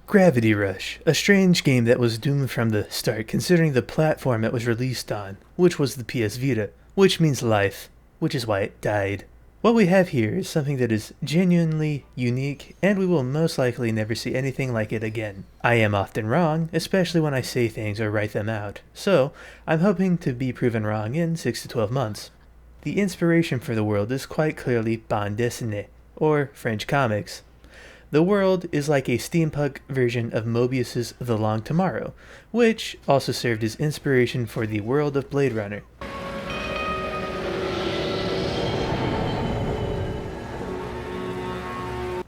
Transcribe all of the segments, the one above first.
Gravity Rush, a strange game that was doomed from the start considering the platform it was released on, which was the PS Vita, which means life, which is why it died. What we have here is something that is genuinely unique, and we will most likely never see anything like it again. I am often wrong, especially when I say things or write them out, so I'm hoping to be proven wrong in 6 to 12 months. The inspiration for the world is quite clearly bande dessinée, or French comics. The world is like a steampunk version of Mobius's The Long Tomorrow, which also served as inspiration for the world of Blade Runner.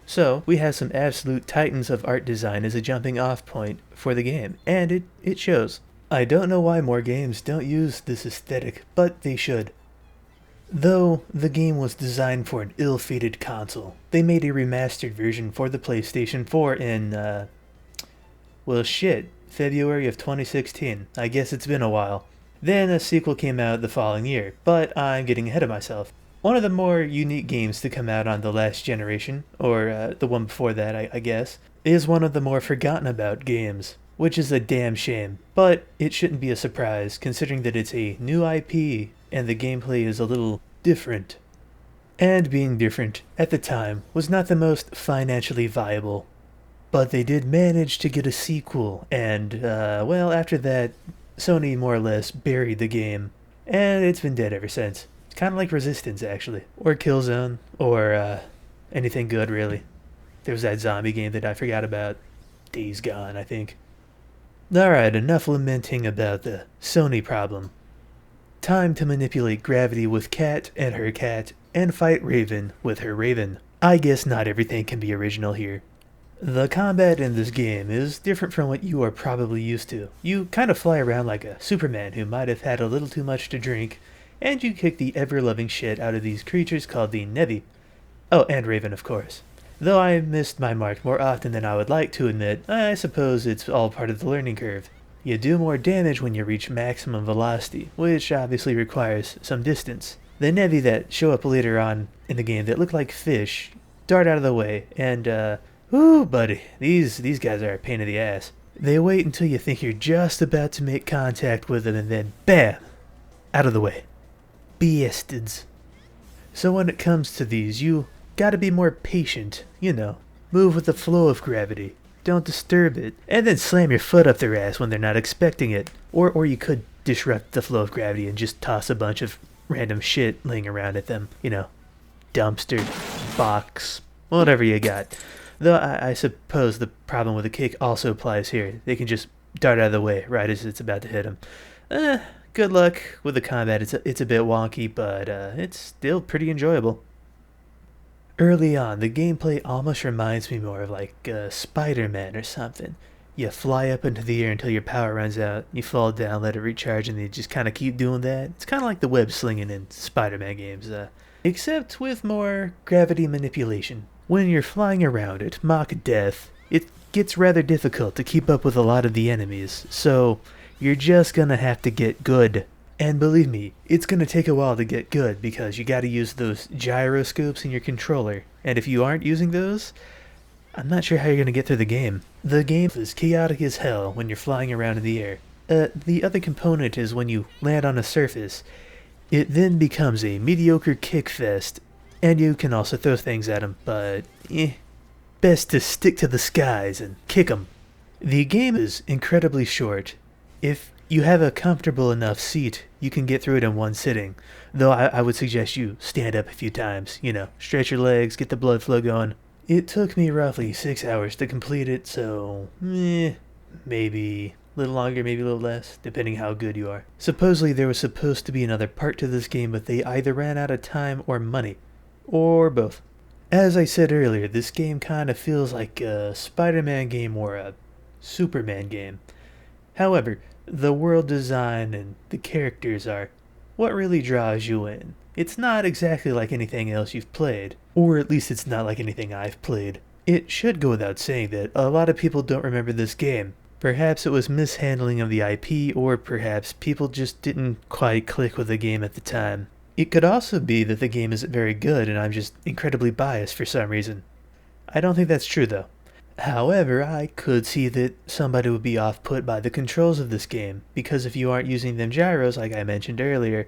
So, we have some absolute titans of art design as a jumping off point for the game, and it shows. I don't know why more games don't use this aesthetic, but they should. Though the game was designed for an ill-fated console, they made a remastered version for the PlayStation 4 in, February of 2016. I guess it's been a while. Then a sequel came out the following year, but I'm getting ahead of myself. One of the more unique games to come out on the last generation, or the one before that, I guess, is one of the more forgotten about games, which is a damn shame, but it shouldn't be a surprise considering that it's a new IP and the gameplay is a little different. And being different, at the time, was not the most financially viable. But they did manage to get a sequel, and, after that, Sony more or less buried the game, and it's been dead ever since. It's kind of like Resistance, actually, or Killzone, or anything good, really. There was that zombie game that I forgot about. Days Gone, I think. Alright, enough lamenting about the Sony problem. Time to manipulate Gravity with Cat and her cat, and fight Raven with her Raven. I guess not everything can be original here. The combat in this game is different from what you are probably used to. You kind of fly around like a Superman who might have had a little too much to drink, and you kick the ever-loving shit out of these creatures called the Nevi. Oh, and Raven, of course. Though I missed my mark more often than I would like to admit, I suppose it's all part of the learning curve. You do more damage when you reach maximum velocity, which obviously requires some distance. The Nevi that show up later on in the game that look like fish dart out of the way, and ooh buddy, these guys are a pain in the ass. They wait until you think you're just about to make contact with them and then BAM! Out of the way. Bastards. So when it comes to these, you gotta be more patient, move with the flow of gravity. Don't disturb it, and then slam your foot up their ass when they're not expecting it. Or you could disrupt the flow of gravity and just toss a bunch of random shit laying around at them. Dumpster, box, whatever you got. Though I suppose the problem with the kick also applies here. They can just dart out of the way right as it's about to hit them. Good luck with the combat. It's a bit wonky, but it's still pretty enjoyable. Early on, the gameplay almost reminds me more of like Spider-Man or something. You fly up into the air until your power runs out, you fall down, let it recharge, and you just kind of keep doing that. It's kind of like the web slinging in Spider-Man games, except with more gravity manipulation. When you're flying around at Mach death, it gets rather difficult to keep up with a lot of the enemies, so you're just gonna have to get good. And believe me, it's going to take a while to get good because you got to use those gyroscopes in your controller. And if you aren't using those, I'm not sure how you're going to get through the game. The game is chaotic as hell when you're flying around in the air. The other component is when you land on a surface, it then becomes a mediocre kick fest. And you can also throw things at them, but best to stick to the skies and kick them. The game is incredibly short. If you have a comfortable enough seat, you can get through it in one sitting. Though I would suggest you stand up a few times, stretch your legs, get the blood flow going. It took me roughly 6 hours to complete it, so maybe a little longer, maybe a little less, depending how good you are. Supposedly there was supposed to be another part to this game, but they either ran out of time or money. Or both. As I said earlier, this game kind of feels like a Spider-Man game or a Superman game. However, the world design and the characters are what really draws you in. It's not exactly like anything else you've played, or at least it's not like anything I've played. It should go without saying that a lot of people don't remember this game. Perhaps it was mishandling of the IP, or perhaps people just didn't quite click with the game at the time. It could also be that the game isn't very good and I'm just incredibly biased for some reason. I don't think that's true though. However, I could see that somebody would be off-put by the controls of this game, because if you aren't using them gyros like I mentioned earlier,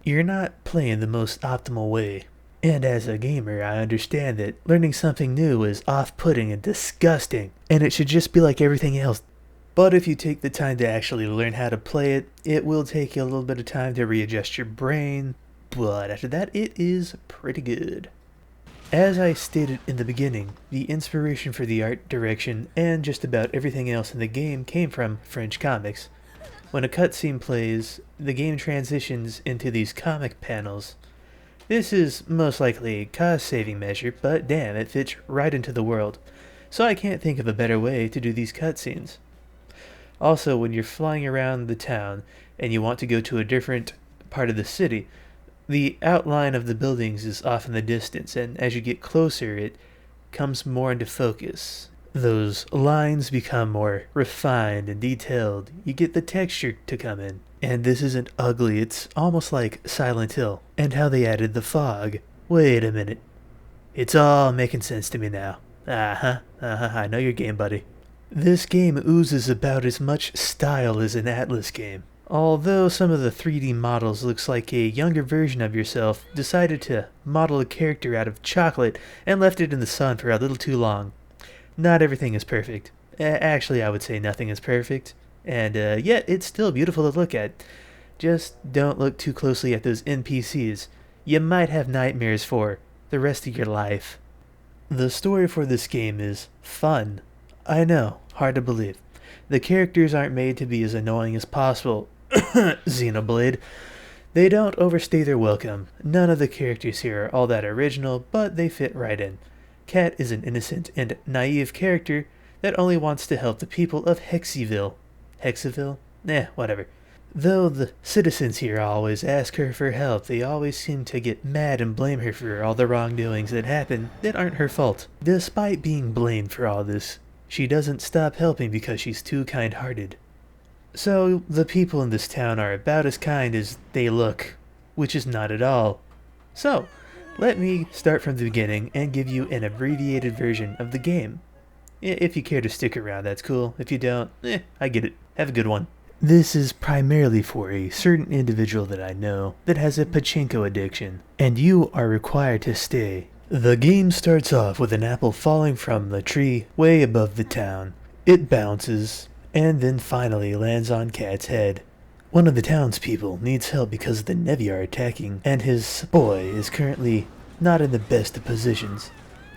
you're not playing the most optimal way. And as a gamer, I understand that learning something new is off-putting and disgusting, and it should just be like everything else. But if you take the time to actually learn how to play it, it will take you a little bit of time to readjust your brain, but after that, it is pretty good. As I stated in the beginning, the inspiration for the art direction and just about everything else in the game came from French comics. When a cutscene plays, the game transitions into these comic panels. This is most likely a cost-saving measure, but damn, it fits right into the world, so I can't think of a better way to do these cutscenes. Also, when you're flying around the town and you want to go to a different part of the city, the outline of the buildings is off in the distance, and as you get closer, it comes more into focus. Those lines become more refined and detailed. You get the texture to come in. And this isn't ugly, it's almost like Silent Hill, and how they added the fog. Wait a minute. It's all making sense to me now. I know your game, buddy. This game oozes about as much style as an Atlas game. Although some of the 3D models looks like a younger version of yourself decided to model a character out of chocolate and left it in the sun for a little too long. Not everything is perfect. Actually, I would say nothing is perfect. And yet, it's still beautiful to look at. Just don't look too closely at those NPCs. You might have nightmares for the rest of your life. The story for this game is fun. I know, hard to believe. The characters aren't made to be as annoying as possible. Xenoblade. They don't overstay their welcome. None of the characters here are all that original, but they fit right in. Cat is an innocent and naive character that only wants to help the people of Hexyville. Hexaville? Whatever. Though the citizens here always ask her for help, they always seem to get mad and blame her for all the wrongdoings that happen that aren't her fault. Despite being blamed for all this, she doesn't stop helping because she's too kind-hearted. So, the people in this town are about as kind as they look, which is not at all. So, let me start from the beginning and give you an abbreviated version of the game. If you care to stick around, that's cool. If you don't, I get it. Have a good one. This is primarily for a certain individual that I know that has a pachinko addiction, and you are required to stay. The game starts off with an apple falling from the tree way above the town. It bounces, and then finally lands on Cat's head. One of the townspeople needs help because the Nevi are attacking, and his boy is currently not in the best of positions.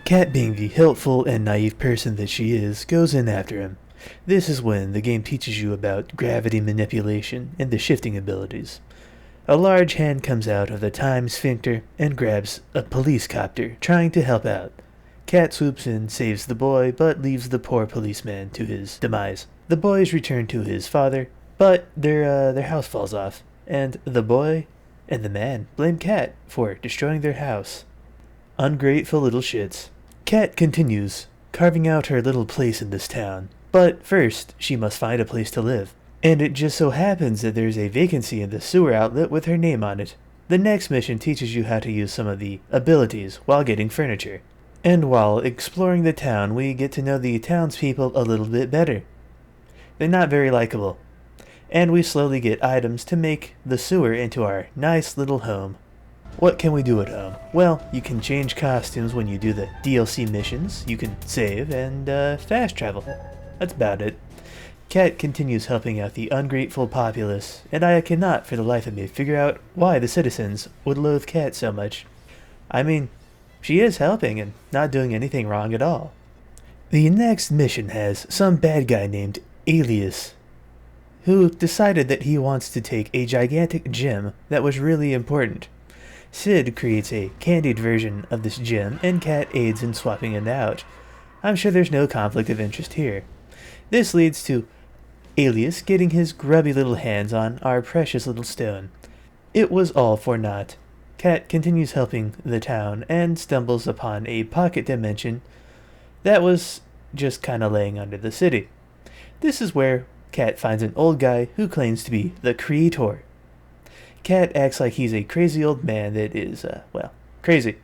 Cat, being the helpful and naive person that she is, goes in after him. This is when the game teaches you about gravity manipulation and the shifting abilities. A large hand comes out of the time sphincter and grabs a police copter, trying to help out. Cat swoops in, saves the boy, but leaves the poor policeman to his demise. The boys return to his father, but their house falls off, and the boy and the man blame Cat for destroying their house. Ungrateful little shits. Cat continues, carving out her little place in this town. But first, she must find a place to live. And it just so happens that there's a vacancy in the sewer outlet with her name on it. The next mission teaches you how to use some of the abilities while getting furniture. And while exploring the town, we get to know the townspeople a little bit better. They're not very likable. And we slowly get items to make the sewer into our nice little home. What can we do at home? Well, you can change costumes when you do the DLC missions, you can save, and fast travel. That's about it. Cat continues helping out the ungrateful populace, and I cannot for the life of me figure out why the citizens would loathe Cat so much. I mean, she is helping and not doing anything wrong at all. The next mission has some bad guy named Alias, who decided that he wants to take a gigantic gem that was really important. Sid creates a candied version of this gem, and Cat aids in swapping it out. I'm sure there's no conflict of interest here. This leads to Alias getting his grubby little hands on our precious little stone. It was all for naught. Cat continues helping the town and stumbles upon a pocket dimension that was just kinda laying under the city. This is where Cat finds an old guy who claims to be the creator. Cat acts like he's a crazy old man that is, crazy.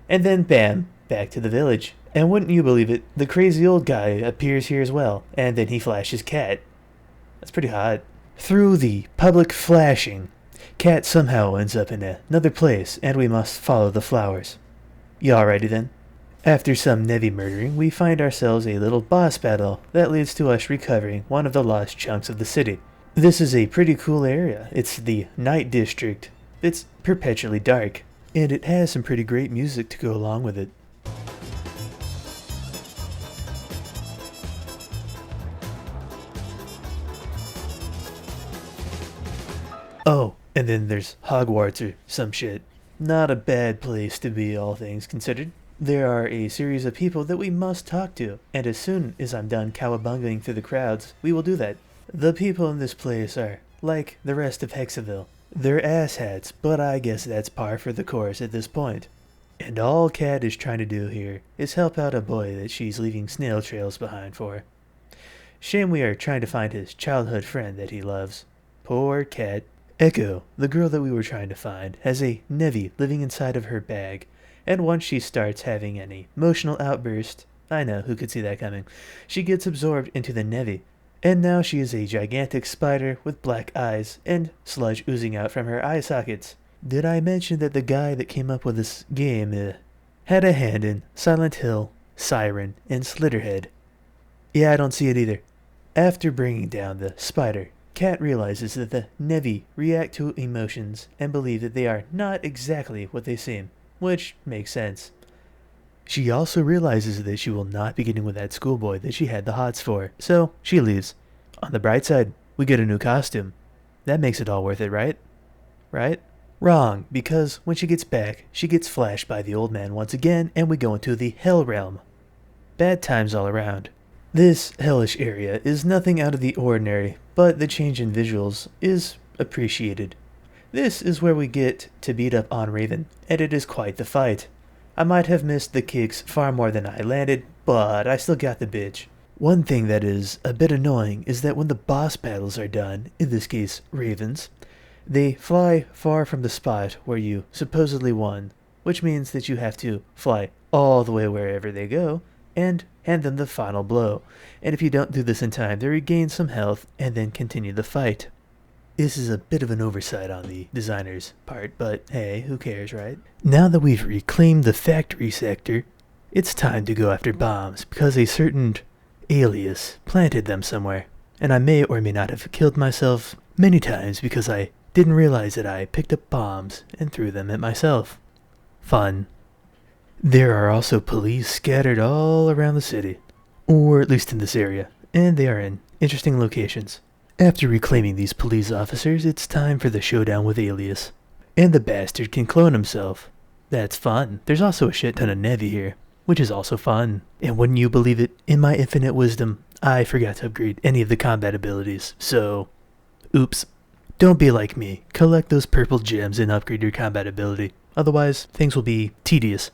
And then bam, back to the village. And wouldn't you believe it, the crazy old guy appears here as well, and then he flashes Cat. That's pretty hot. Through the public flashing, Cat somehow ends up in another place, and we must follow the flowers. You alrighty then? After some Nevi murdering, we find ourselves a little boss battle that leads to us recovering one of the lost chunks of the city. This is a pretty cool area. It's the Night District. It's perpetually dark, and it has some pretty great music to go along with it. Oh, and then there's Hogwarts or some shit. Not a bad place to be, all things considered. There are a series of people that we must talk to, and as soon as I'm done cowabungaing through the crowds, we will do that. The people in this place are like the rest of Hexaville. They're asshats, but I guess that's par for the course at this point. And all Cat is trying to do here is help out a boy that she's leaving snail trails behind for. Shame we are trying to find his childhood friend that he loves. Poor Cat. Echo, the girl that we were trying to find, has a Nevi living inside of her bag, and once she starts having an emotional outburst, I know, who could see that coming, she gets absorbed into the Nevi, and now she is a gigantic spider with black eyes and sludge oozing out from her eye sockets. Did I mention that the guy that came up with this game had a hand in Silent Hill, Siren, and Slitterhead? Yeah, I don't see it either. After bringing down the spider, Cat realizes that the Nevi react to emotions and believe that they are not exactly what they seem, which makes sense. She also realizes that she will not be getting with that schoolboy that she had the hots for, so she leaves. On the bright side, we get a new costume. That makes it all worth it, right? Right? Wrong, because when she gets back, she gets flashed by the old man once again, and we go into the Hell Realm. Bad times all around. This hellish area is nothing out of the ordinary, but the change in visuals is appreciated. This is where we get to beat up on Raven, and it is quite the fight. I might have missed the kicks far more than I landed, but I still got the bitch. One thing that is a bit annoying is that when the boss battles are done, in this case Ravens, they fly far from the spot where you supposedly won, which means that you have to fly all the way wherever they go, and hand them the final blow, and if you don't do this in time, they regain some health and then continue the fight. This is a bit of an oversight on the designer's part, but hey, who cares, right? Now that we've reclaimed the factory sector, it's time to go after bombs, because a certain alias planted them somewhere, and I may or may not have killed myself many times because I didn't realize that I picked up bombs and threw them at myself. Fun. There are also police scattered all around the city, or at least in this area, and they are in interesting locations. After reclaiming these police officers, it's time for the showdown with Alias. And the bastard can clone himself. That's fun. There's also a shit ton of Nevi here, which is also fun. And wouldn't you believe it, in my infinite wisdom, I forgot to upgrade any of the combat abilities, so oops. Don't be like me. Collect those purple gems and upgrade your combat ability. Otherwise, things will be tedious.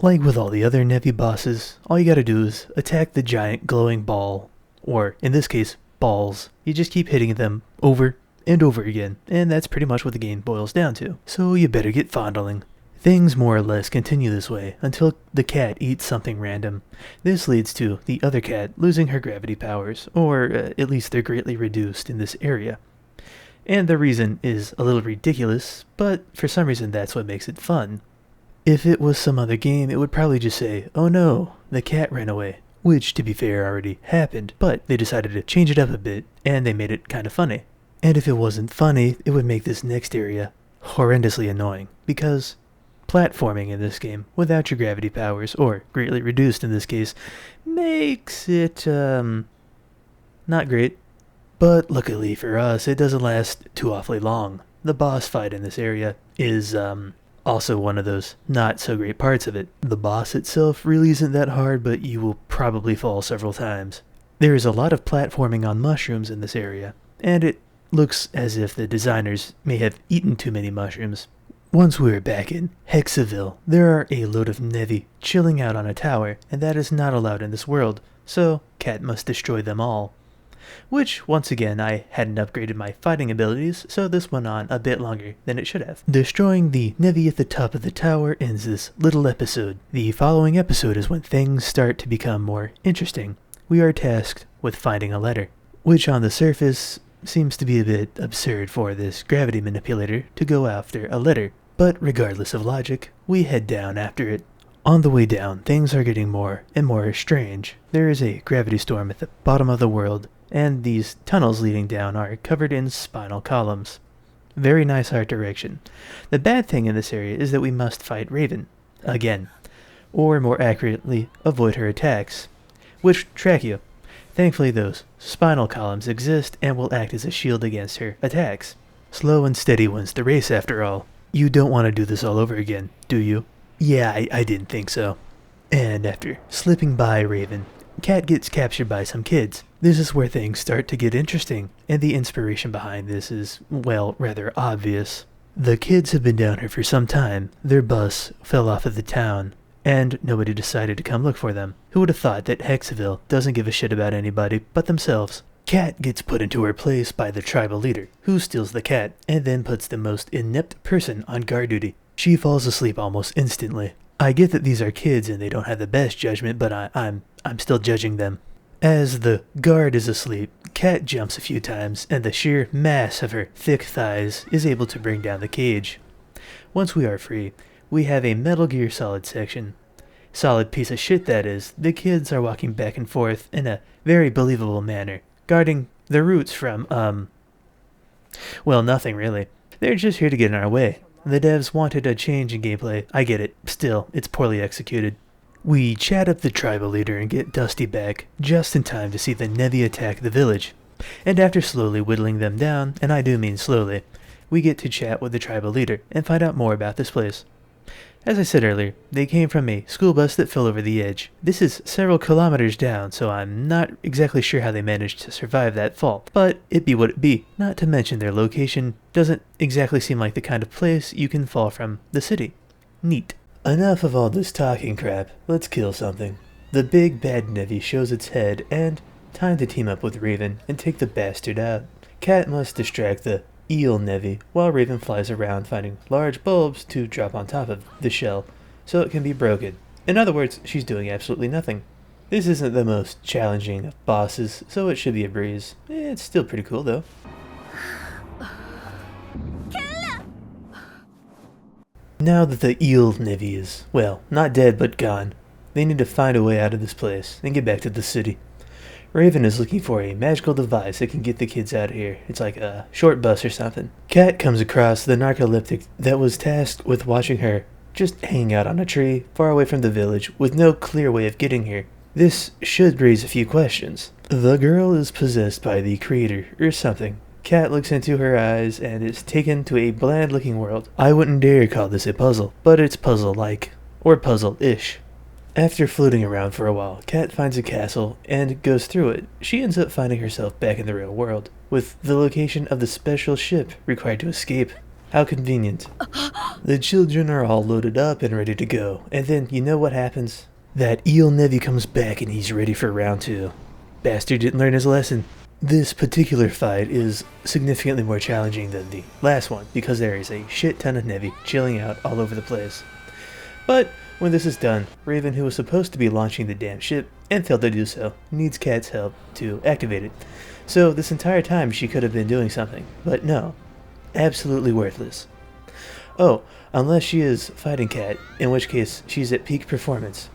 Like with all the other Nevi bosses, all you gotta do is attack the giant glowing ball, or in this case, balls. You just keep hitting them over and over again, and that's pretty much what the game boils down to. So you better get fondling. Things more or less continue this way until the cat eats something random. This leads to the other cat losing her gravity powers, or at least they're greatly reduced in this area. And the reason is a little ridiculous, but for some reason that's what makes it fun. If it was some other game, it would probably just say, oh no, the cat ran away, which to be fair already happened, but they decided to change it up a bit, and they made it kind of funny. And if it wasn't funny, it would make this next area horrendously annoying, because platforming in this game, without your gravity powers, or greatly reduced in this case, makes it, not great. But luckily for us, it doesn't last too awfully long. The boss fight in this area is, also one of those not so great parts of it. The boss itself really isn't that hard, but you will probably fall several times. There is a lot of platforming on mushrooms in this area, and it looks as if the designers may have eaten too many mushrooms. Once we are back in Hexaville, there are a load of Nevi chilling out on a tower, and that is not allowed in this world, so Cat must destroy them all. which, once again, I hadn't upgraded my fighting abilities, so this went on a bit longer than it should have. Destroying the Nevi at the top of the tower ends this little episode. The following episode is when things start to become more interesting. We are tasked with finding a letter, which on the surface seems to be a bit absurd for this gravity manipulator to go after a letter, but regardless of logic, we head down after it. On the way down, things are getting more and more strange. There is a gravity storm at the bottom of the world, and these tunnels leading down are covered in spinal columns. Very nice art direction. The bad thing in this area is that we must fight Raven, again, or more accurately, avoid her attacks, which track you. Thankfully those spinal columns exist and will act as a shield against her attacks. Slow and steady wins the race after all. You don't want to do this all over again, do you? Yeah, I didn't think so. And after slipping by Raven, Cat gets captured by some kids. This is where things start to get interesting, and the inspiration behind this is, well, rather obvious. The kids have been down here for some time. Their bus fell off of the town, and nobody decided to come look for them. Who would have thought that Hexaville doesn't give a shit about anybody but themselves? Cat gets put into her place by the tribal leader, who steals the cat, and then puts the most inept person on guard duty. She falls asleep almost instantly. I get that these are kids and they don't have the best judgment, but I'm still judging them. As the guard is asleep, Cat jumps a few times, and the sheer mass of her thick thighs is able to bring down the cage. Once we are free, we have a Metal Gear Solid section. Solid piece of shit, that is. The kids are walking back and forth in a very believable manner, guarding the roots from, well, nothing really. They're just here to get in our way. The devs wanted a change in gameplay. I get it. Still, it's poorly executed. We chat up the tribal leader and get Dusty back, just in time to see the Nevi attack the village. And after slowly whittling them down, and I do mean slowly, we get to chat with the tribal leader and find out more about this place. As I said earlier, they came from a school bus that fell over the edge. This is several kilometers down, so I'm not exactly sure how they managed to survive that fall, but it be what it be. Not to mention their location doesn't exactly seem like the kind of place you can fall from the city. Neat. Enough of all this talking crap, let's kill something. The big bad Nevi shows its head, and time to team up with Raven and take the bastard out. Cat must distract the eel Nevi, while Raven flies around finding large bulbs to drop on top of the shell, so it can be broken. In other words, she's doing absolutely nothing. This isn't the most challenging of bosses, so it should be a breeze. It's still pretty cool though. Now that the eel Nevi is, well, not dead but gone, they need to find a way out of this place and get back to the city. Raven is looking for a magical device that can get the kids out of here. It's like a short bus or something. Cat comes across the narcoleptic that was tasked with watching her, just hanging out on a tree far away from the village with no clear way of getting here. This should raise a few questions. The girl is possessed by the creator or something. Cat looks into her eyes and is taken to a bland-looking world. I wouldn't dare call this a puzzle, but it's puzzle-like, or puzzle-ish. After floating around for a while, Cat finds a castle and goes through it. She ends up finding herself back in the real world, with the location of the special ship required to escape. How convenient. The children are all loaded up and ready to go, and then you know what happens? That eel Nevi comes back and he's ready for round 2. Bastard didn't learn his lesson. This particular fight is significantly more challenging than the last one, because there is a shit ton of Nevi chilling out all over the place. But when this is done, Raven, who was supposed to be launching the damn ship and failed to do so, needs Cat's help to activate it. So this entire time she could have been doing something, but no. Absolutely worthless. Oh, unless she is fighting Cat, in which case she's at peak performance.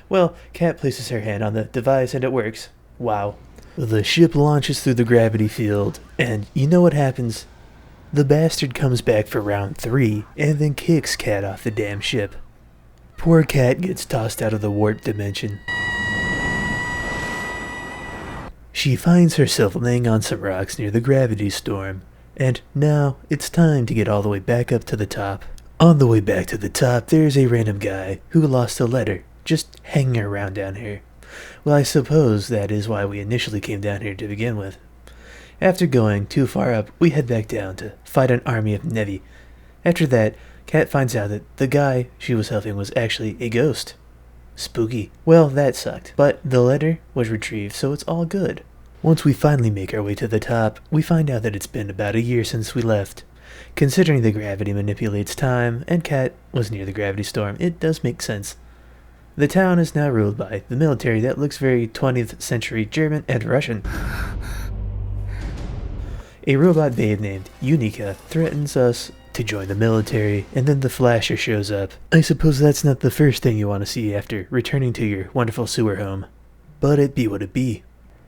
Well, Cat places her hand on the device and it works. Wow. The ship launches through the gravity field, and you know what happens? The bastard comes back for round 3, and then kicks Cat off the damn ship. Poor Cat gets tossed out of the warp dimension. She finds herself laying on some rocks near the gravity storm, and now it's time to get all the way back up to the top. On the way back to the top, there's a random guy who lost a letter, just hanging around down here. Well, I suppose that is why we initially came down here to begin with. After going too far up, we head back down to fight an army of Nevi. After that, Cat finds out that the guy she was helping was actually a ghost. Spooky. Well, that sucked, but the letter was retrieved, so it's all good. Once we finally make our way to the top, we find out that it's been about a year since we left. Considering the gravity manipulates time, and Kat was near the gravity storm, it does make sense. The town is now ruled by the military that looks very 20th century German and Russian. A robot babe named Unica threatens us to join the military, and then the Flasher shows up. I suppose that's not the first thing you want to see after returning to your wonderful sewer home. But it be what it be.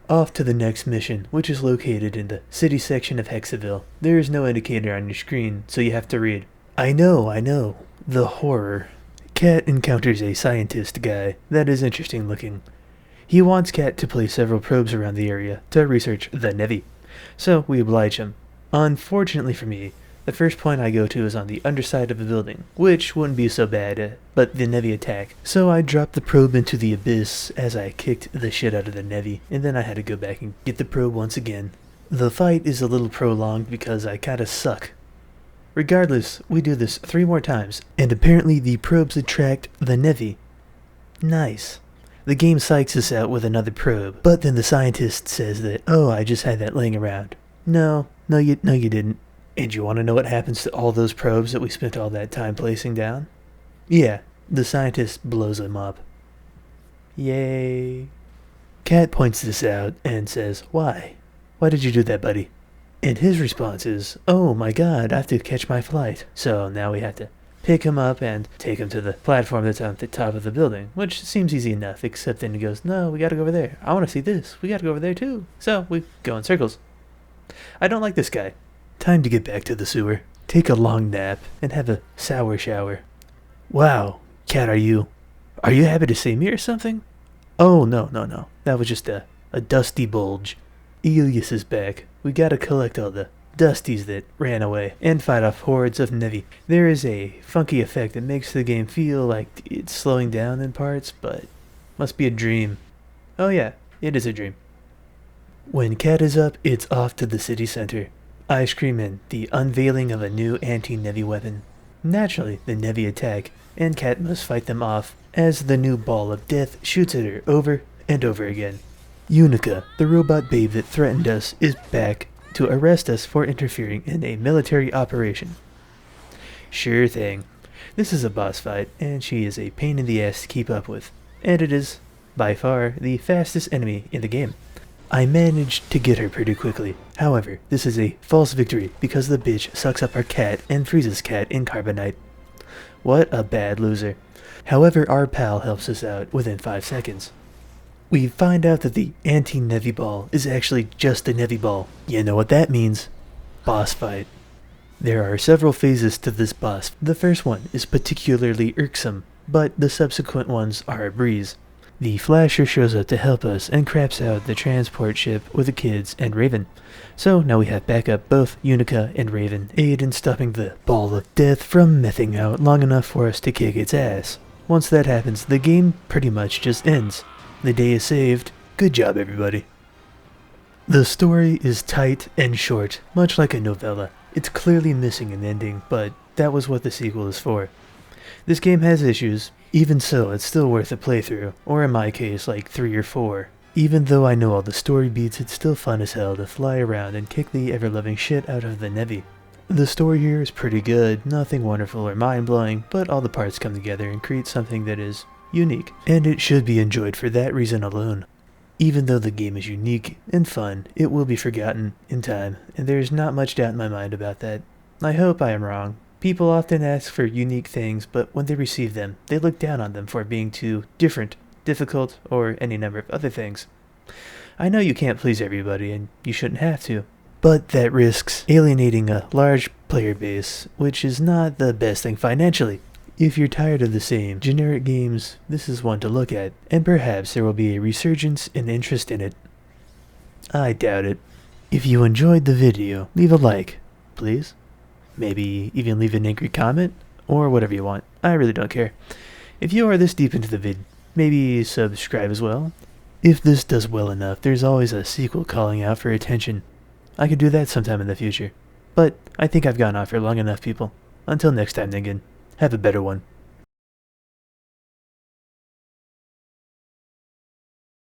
Off to the next mission, which is located in the city section of Hexaville. There is no indicator on your screen, so you have to read. I know. The horror. Kat encounters a scientist guy that is interesting looking. He wants Kat to place several probes around the area to research the Nevi, so we oblige him. Unfortunately for me, the first point I go to is on the underside of a building, which wouldn't be so bad, but the Nevi attack. So I dropped the probe into the abyss as I kicked the shit out of the Nevi, and then I had to go back and get the probe once again. The fight is a little prolonged because I kinda suck. Regardless, we do this 3 more times, and apparently the probes attract the Nevi. Nice. The game psychs us out with another probe, but then the scientist says that, oh, I just had that laying around. No, you didn't. And you want to know what happens to all those probes that we spent all that time placing down? Yeah, the scientist blows them up. Yay. Kat points this out and says, why? Why did you do that, buddy? And his response is, oh my god, I have to catch my flight. So now we have to pick him up and take him to the platform that's on the top of the building, which seems easy enough, except then he goes, no, we gotta go over there. I want to see this. We gotta go over there too. So we go in circles. I don't like this guy. Time to get back to the sewer, take a long nap, and have a sour shower. Wow, Kat, are you happy to see me or something? Oh, no. That was just a dusty bulge. Elias is back. We gotta collect all the dusties that ran away and fight off hordes of Nevi. There is a funky effect that makes the game feel like it's slowing down in parts, but must be a dream. Oh yeah, it is a dream. When Kat is up, it's off to the city center. Ice cream and the unveiling of a new anti-Nevi weapon. Naturally, the Nevi attack, and Kat must fight them off as the new ball of death shoots at her over and over again. Unica, the robot babe that threatened us, is back to arrest us for interfering in a military operation. Sure thing. This is a boss fight, and she is a pain in the ass to keep up with. And it is, by far, the fastest enemy in the game. I managed to get her pretty quickly. However, this is a false victory because the bitch sucks up our Kat and freezes Kat in carbonite. What a bad loser. However, our pal helps us out within 5 seconds. We find out that the anti-Nevi ball is actually just a Nevi ball. You know what that means. Boss fight. There are several phases to this boss. The first one is particularly irksome, but the subsequent ones are a breeze. The Flasher shows up to help us and craps out the transport ship with the kids and Raven. So now we have backup. Both Unica and Raven aid in stopping the ball of death from mething out long enough for us to kick its ass. Once that happens, the game pretty much just ends. The day is saved. Good job, everybody. The story is tight and short, much like a novella. It's clearly missing an ending, but that was what the sequel is for. This game has issues. Even so, it's still worth a playthrough, or in my case, like 3 or 4. Even though I know all the story beats, it's still fun as hell to fly around and kick the ever-loving shit out of the Nevi. The story here is pretty good, nothing wonderful or mind-blowing, but all the parts come together and create something that is unique, and it should be enjoyed for that reason alone. Even though the game is unique and fun, it will be forgotten in time, and there is not much doubt in my mind about that. I hope I am wrong. People often ask for unique things, but when they receive them, they look down on them for being too different, difficult, or any number of other things. I know you can't please everybody, and you shouldn't have to, but that risks alienating a large player base, which is not the best thing financially. If you're tired of the same generic games, this is one to look at, and perhaps there will be a resurgence in interest in it. I doubt it. If you enjoyed the video, leave a like, please. Maybe even leave an angry comment, or whatever you want. I really don't care. If you are this deep into the vid, maybe subscribe as well. If this does well enough, there's always a sequel calling out for attention. I could do that sometime in the future. But I think I've gone on for long enough, people. Until next time, Ningen. Have a better one.